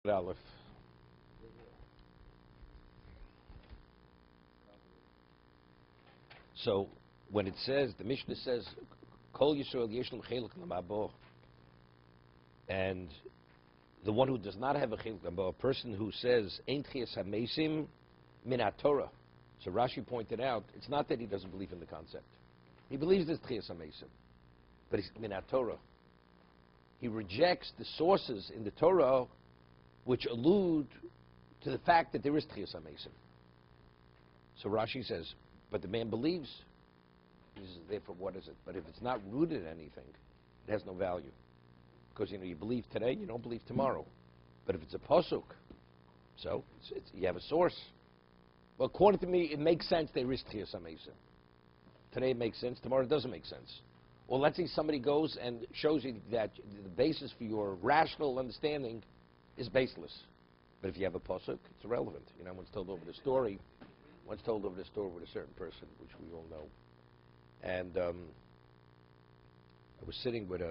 Aleph. So when it says, the Mishnah says, Kol Yisrael Yeshlem Chelik L'Mabo, and the one who does not have a Chelik L'Mabo, a person who says, Ein Tchias HaMeisim Min HaTorah. So Rashi pointed out, it's not that he doesn't believe in the concept. He believes there's Tchias HaMeisim, but he's Min HaTorah. He rejects the sources in the Torah which allude to the fact that there is Tchias HaMeisim. So Rashi says, but the man believes. He says, therefore, what is it? But if it's not rooted in anything, it has no value. Because, you believe today, you don't believe tomorrow. But if it's a pasuk, so you have a source. Well, according to me, it makes sense there is Tchias HaMeisim. Today it makes sense, tomorrow it doesn't make sense. Or let's say somebody goes and shows you that the basis for your rational understanding is baseless. But if you have a pasuk, it's irrelevant. I once told over the story with a certain person, which we all know. And I was sitting with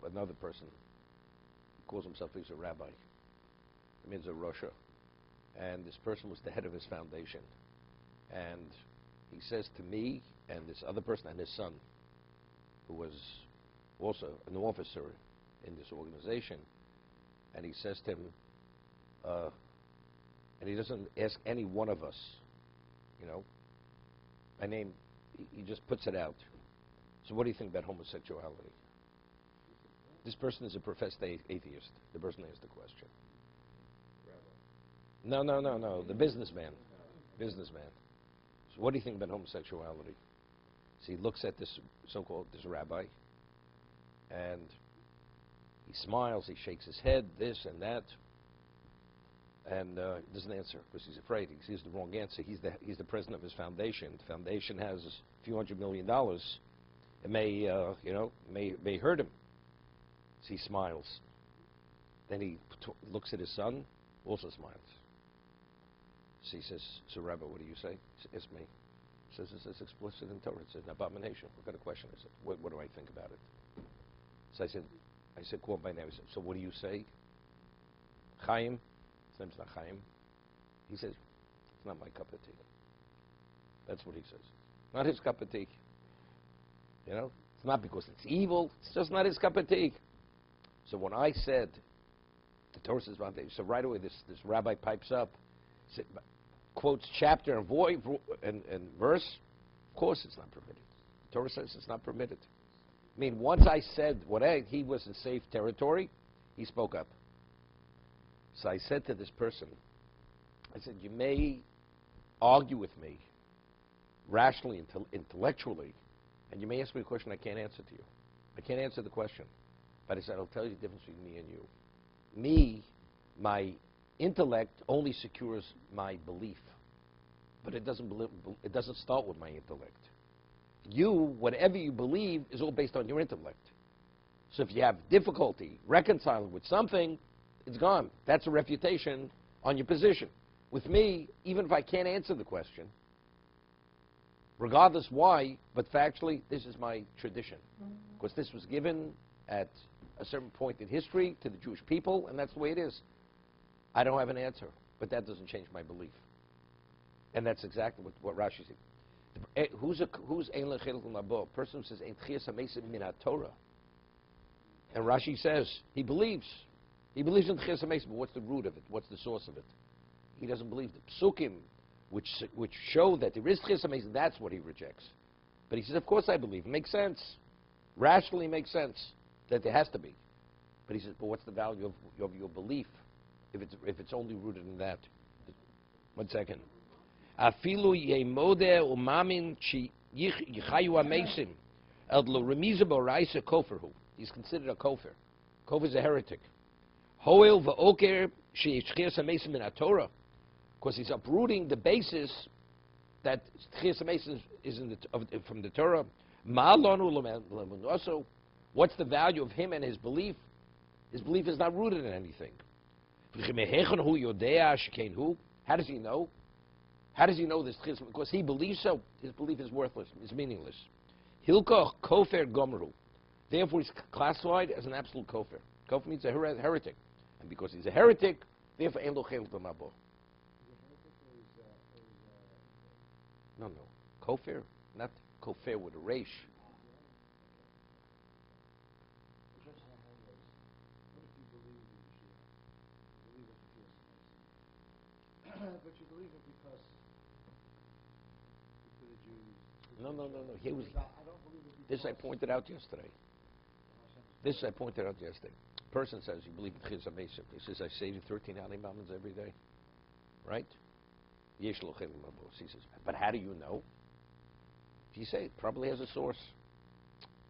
another person who calls himself, he's a rabbi. He means a Russia. And this person was the head of his foundation. And he says to me and this other person and his son, who was also an officer in this organization, and he says to him, and he doesn't ask any one of us, my name, he just puts it out. So what do you think about homosexuality? This person is a professed atheist. The person asked the question. No, the businessman. So what do you think about homosexuality? So he looks at this this rabbi, and he smiles, he shakes his head, this and that, and doesn't answer because he's afraid. He sees the wrong answer. He's the president of his foundation. The foundation has a few $100 million. It may may hurt him. So he smiles. Then he looks at his son, also smiles. So he says, "So Rabbi, what do you say?" He says, "It's me." He says, "It's explicit in Torah. It's an abomination." What kind of question is it? What do I think about it? So I said, call him by name. I said, "So what do you say?" Chaim. His name's not Chaim. He says, "It's not my cup of tea." That's what he says. Not his cup of tea. It's not because it's evil. It's just not his cup of tea. So when I said, the Torah says about that, so right away this rabbi pipes up, quotes chapter and verse. Of course it's not permitted. The Torah says it's not permitted. I mean, once I said he was in safe territory, he spoke up. So I said to this person, I said, you may argue with me rationally, intellectually, and you may ask me a question I can't answer to you. I can't answer the question. But I said, I'll tell you the difference between me and you. Me, my intellect only secures my belief. But it doesn't start with my intellect. You, whatever you believe, is all based on your intellect. So if you have difficulty reconciling with something, it's gone. That's a refutation on your position. With me, even if I can't answer the question, regardless why, but factually, this is my tradition. Because this was given at a certain point in history to the Jewish people, and that's the way it is. I don't have an answer, but that doesn't change my belief. And that's exactly what Rashi said. Who's Ein L'Chelik L'Mabo? A person who says, Ein Tchias HaMeisim Min HaTorah. And Rashi says, he believes. He believes in Tchias HaMeisim, but what's the root of it? What's the source of it? He doesn't believe the psukim, which show that there is Tchias HaMeisim. That's what he rejects. But he says, of course I believe. It makes sense. Rationally makes sense that there has to be. But he says, but what's the value of your belief if it's only rooted in that? 1 second. Afilu yemode umamin yichayu amesim el lo remiza boraisa koferhu. He's considered a kofer. Kofer is a heretic. Hoel va'oker she'yichchias amesim in Torah, because he's uprooting the basis that Tchias HaMeisim is from the Torah. Also, what's the value of him and his belief? His belief is not rooted in anything. How does he know? How does he know this? Because he believes so. His belief is worthless. It's meaningless. Hilkoch kofer gomru. Therefore, he's classified as an absolute kofer. Kofer means a heretic. And because he's a heretic, therefore, ein lo chelik b'mabo. No. Kofir, not kofir with a resh. But you believe it because the Jews. No. He was. I don't believe it because This I pointed out yesterday. Person says you believe in Chizah Mesa. He says I say you 13 Alim Amens every day, right? Vayishlach. He says, but how do you know? He say it probably has a source.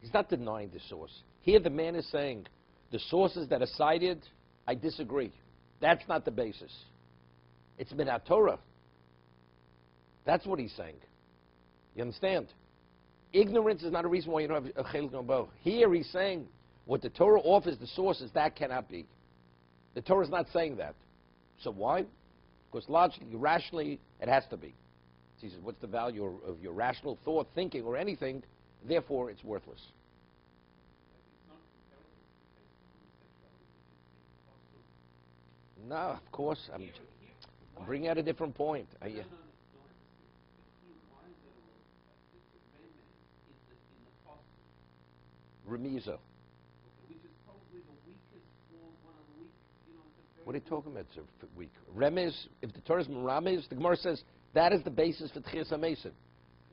He's not denying the source. Here the man is saying the sources that are cited, I disagree. That's not the basis. It's Minat Torah. That's what he's saying. You understand? Ignorance is not a reason why you don't have a chelik no. Here he's saying what the Torah offers, the sources, that cannot be. The Torah is not saying that. So why? Because logically, rationally, it has to be. So he says, what's the value of your rational thought, thinking, or anything? Therefore, it's worthless. No, of course. I'm bringing out a different point. Remiza. What are you talking about? It's weak. Remez, if the Torah is Ramez, the Gemara says that is the basis for Tchias HaMesim.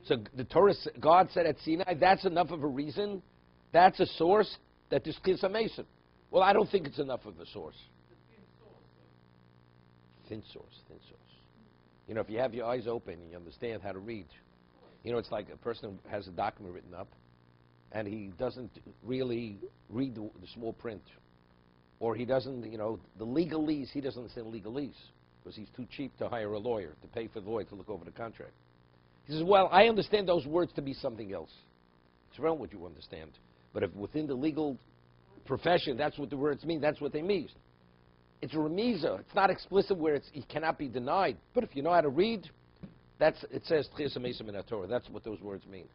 So the Torah, God said at Sinai, that's enough of a reason, that's a source that there's Tchias HaMesim. Well, I don't think it's enough of a source. Thin source. You know, if you have your eyes open and you understand how to read, you know, it's like a person who has a document written up and he doesn't really read the small print. Or he doesn't, you know, the legalese, he doesn't understand legalese because he's too cheap to hire a lawyer, to pay for the lawyer to look over the contract. He says, well, I understand those words to be something else. It's wrong what you understand. But if within the legal profession, that's what the words mean, that's what they mean. It's a remiza. It's not explicit where it cannot be denied. But if you know how to read, it says Tchias HaMesim in Torah. That's what those words mean.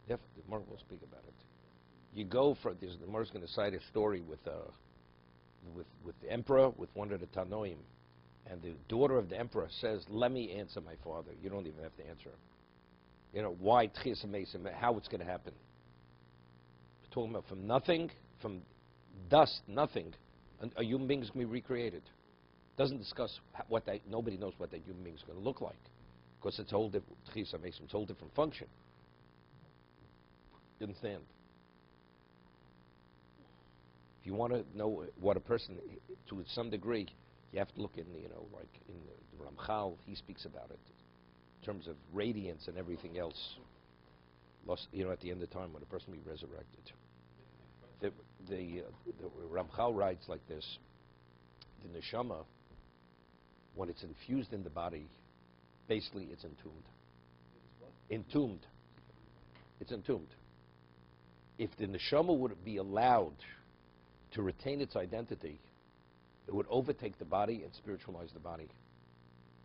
The Gemara will speak about it. You go for the Gemara is going to cite a story with the emperor, with one of the Tanoim, and the daughter of the emperor says, "Let me answer my father. You don't even have to answer him. You know why Tchias HaMesim, how it's going to happen." We're talking about from nothing, from dust, nothing, a human being is going to be recreated. Doesn't discuss nobody knows what that human being is going to look like, because it's a whole different Tchias HaMesim, it's a whole different function. You understand? If you want to know what a person, to some degree, you have to look in, like in the Ramchal, he speaks about it, in terms of radiance and everything else. At the end of time, when a person will be resurrected. The Ramchal writes like this: the neshama, when it's infused in the body, basically it's entombed. Entombed. It's entombed. If the neshama would be allowed to retain its identity, it would overtake the body and spiritualize the body.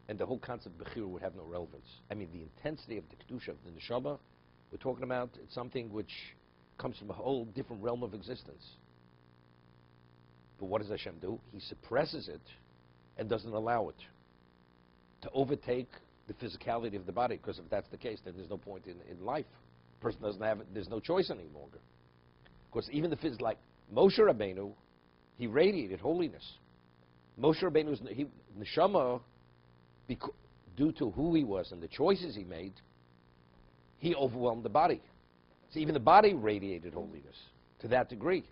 And the whole concept of Bechira would have no relevance. I mean, the intensity of the Kedusha of the neshama, we're talking about, it's something which comes from a whole different realm of existence. But what does Hashem do? He suppresses it and doesn't allow it to overtake the physicality of the body, because if that's the case, then there's no point in life. The person doesn't have it, there's no choice any longer. Because even the physical, like Moshe Rabbeinu, he radiated holiness. Moshe Rabbeinu's neshama, due to who he was and the choices he made, he overwhelmed the body. So even the body radiated holiness to that degree.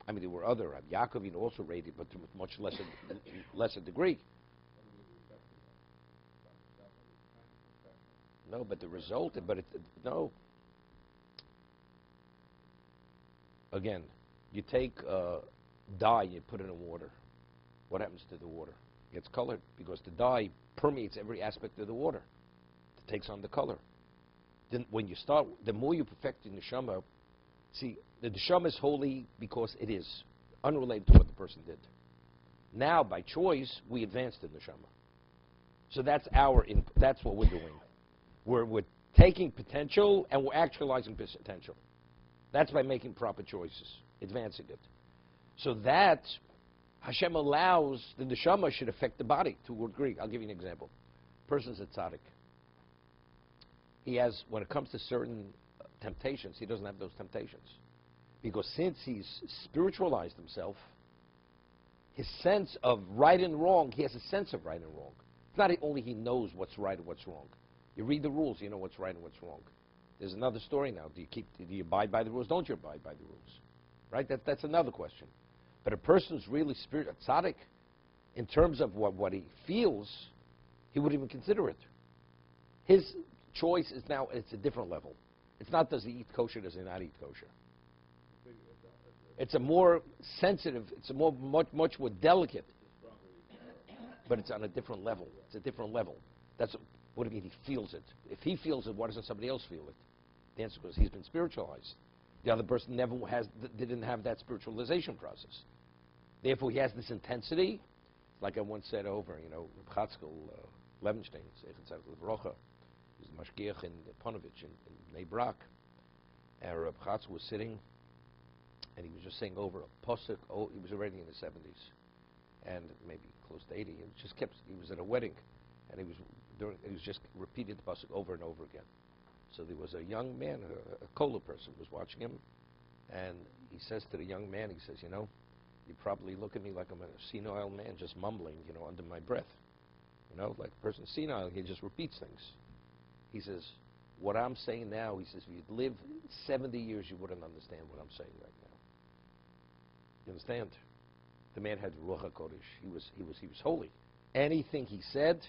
I mean, there were other, Yaakov also radiated, but to a much lesser degree. No, but the result, no. Again, you take dye, you put it in water. What happens to the water? It gets colored, because the dye permeates every aspect of the water. It takes on the color. Then when you start, the more you perfect the neshama, see, the neshama is holy because it is, unrelated to what the person did. Now, by choice, we advance the neshama. So that's that's what we're doing. We're taking potential and we're actualizing potential. That's by making proper choices, advancing it. So that Hashem allows the neshama should affect the body to a degree. I'll give you an example. Person's a tzaddik. He has, when it comes to certain temptations, he doesn't have those temptations. Because since he's spiritualized himself, his sense of right and wrong, he has a sense of right and wrong. It's not only he knows what's right and what's wrong. You read the rules, you know what's right and what's wrong. There's another story now. Do you abide by the rules? Don't you abide by the rules? Right? That's another question. But a person who's really spiritual, tzaddik, in terms of what he feels, he wouldn't even consider it. His choice is now, it's a different level. It's not does he eat kosher, does he not eat kosher. It's a more sensitive, it's a much more delicate, but it's on a different level. It's a different level. That's what do you mean he feels it? If he feels it, why doesn't somebody else feel it? The answer is he's been spiritualized. The other person didn't have that spiritualization process. Therefore, he has this intensity. Like I once said over, Reb Chatzkel Levenstein, he's the mashgiach in Ponovich in Prague, and Reb Chatzkel was sitting, and he was just saying over a pasuk. Oh, he was already in his 70s, and maybe close to 80. And just kept. He was at a wedding, and he was just repeating the pasuk over and over again. So there was a young man, a kola person, was watching him, and he says to the young man, he says, you probably look at me like I'm a senile man just mumbling, under my breath. Like a person senile, he just repeats things. He says, what I'm saying now, he says, if you'd live 70 years, you wouldn't understand what I'm saying right now. You understand? The man had Ruach HaKodesh. He was holy. Anything he said,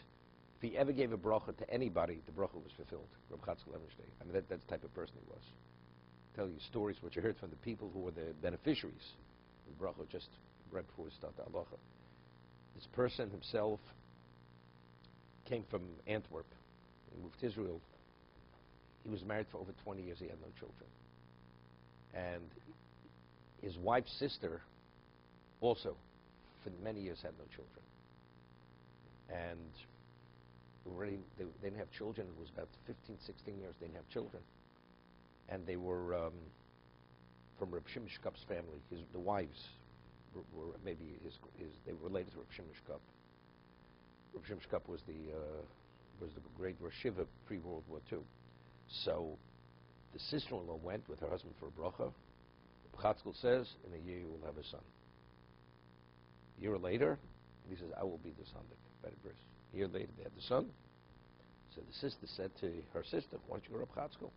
if he ever gave a bracha to anybody, the bracha was fulfilled. Reb Chatzkel Levenstein. I mean, that's the type of person he was. Tell you stories which you heard from the people who were the beneficiaries. The bracha just right before we start the halacha. This person himself came from Antwerp. He moved to Israel. He was married for over 20 years. He had no children. And his wife's sister also, for many years, had no children. And they didn't have children. It was about 15, 16 years they didn't have children. And they were from Reb Shimon Shkup's family. The wives were maybe they were related to Reb Shimon Shkup. Reb Shimon Shkup was the great Rosh Yeshiva pre-World War II. So the sister-in-law went with her husband for a bracha. Chatzkel says, in a year you will have a son. A year later, he says, I will be the son. Better verse. A year later, they had the son. So the sister said to her sister, why don't you go to Chatzkel?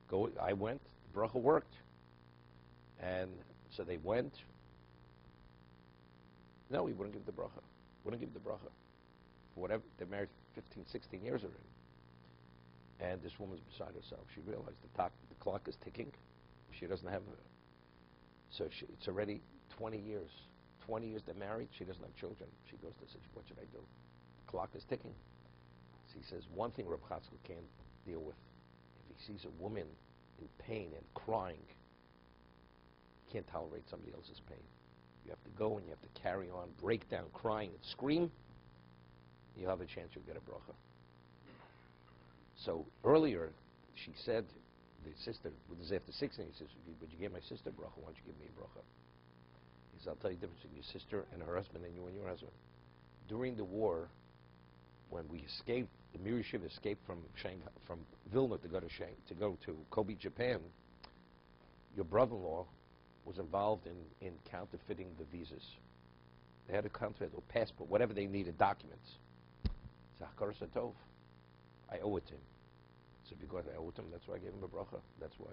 Go. I went. The bracha worked. And so they went. No, he wouldn't give the bracha. Wouldn't give the bracha. Whatever. They're married 15, 16 years already. And this woman's beside herself. She realized the clock is ticking. She doesn't have so it's already 20 years. 20 years they're married. She doesn't have children. She goes to say, what should I do? The clock is ticking. So he says, one thing Reb Chatzkel can't deal with. If he sees a woman in pain and crying, he can't tolerate somebody else's pain. You have to go and you have to carry on, break down, crying and scream. You'll have a chance you'll get a bracha. So earlier, she said, the sister, this is after 16, he says, would you give my sister a bracha? Why don't you give me a bracha? He says, I'll tell you the difference between your sister and her husband and you and your husband. During the war, when we escaped, the Mir Yeshiva escaped from Vilna to go to Kobe, Japan, your brother-in-law was involved in counterfeiting the visas. They had a counterfeit or passport, whatever they needed, documents. Zachar Satov. I owe it to him. So because I owe it to him, that's why I gave him a bracha. That's why.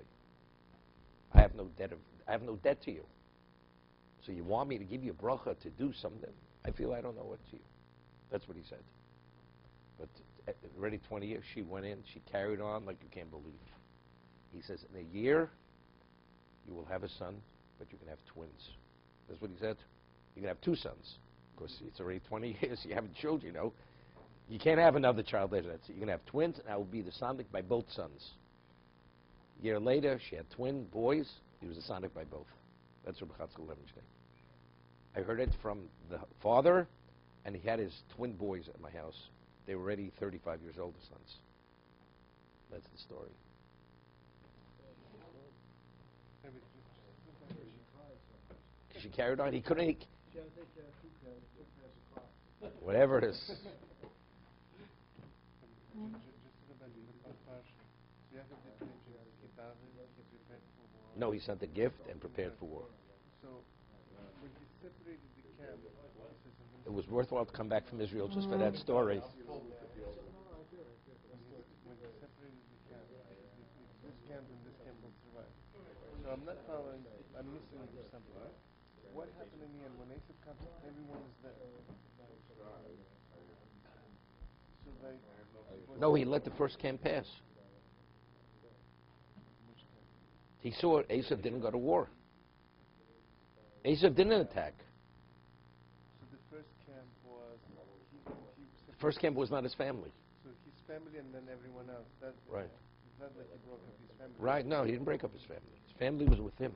I have no debt to you. So you want me to give you a bracha to do something? I feel I don't owe it to you. That's what he said. But already 20 years, she went in, she carried on like you can't believe. He says, in a year, you will have a son, but you can have twins. That's what he said. You can have two sons. Because it's already 20 years, you haven't children, You can't have another child later. You can have twins, and I will be the sandik by both sons. A year later, she had twin boys. He was the sandik by both. That's Rabbi Chatzkel Levenstein. I heard it from the father, and he had his twin boys at my house. They were already 35 years old, the sons. That's the story. She carried on. He couldn't. She had to take 2 pairs, 2 pairs of Crocs. Whatever it is. Just to go back to the parshas. So Yaakov did mention he davened, he prepared for war. No, he sent a gift and prepared for war. So when he separated the camp, he says, It was worthwhile to come back from Israel just for that story. when he separated the camp, he says, this camp and this camp will survive. So I'm not following, I'm missing something. What happened in the end when Esav comes? Everyone is there. So No, he let the first camp pass. He saw Esav didn't go to war. Esav didn't attack. So the first camp was The first camp was not his family. So his family and then everyone else. That's Right. It's not like he broke up his family. Right, no, he didn't break up his family. His family was with him.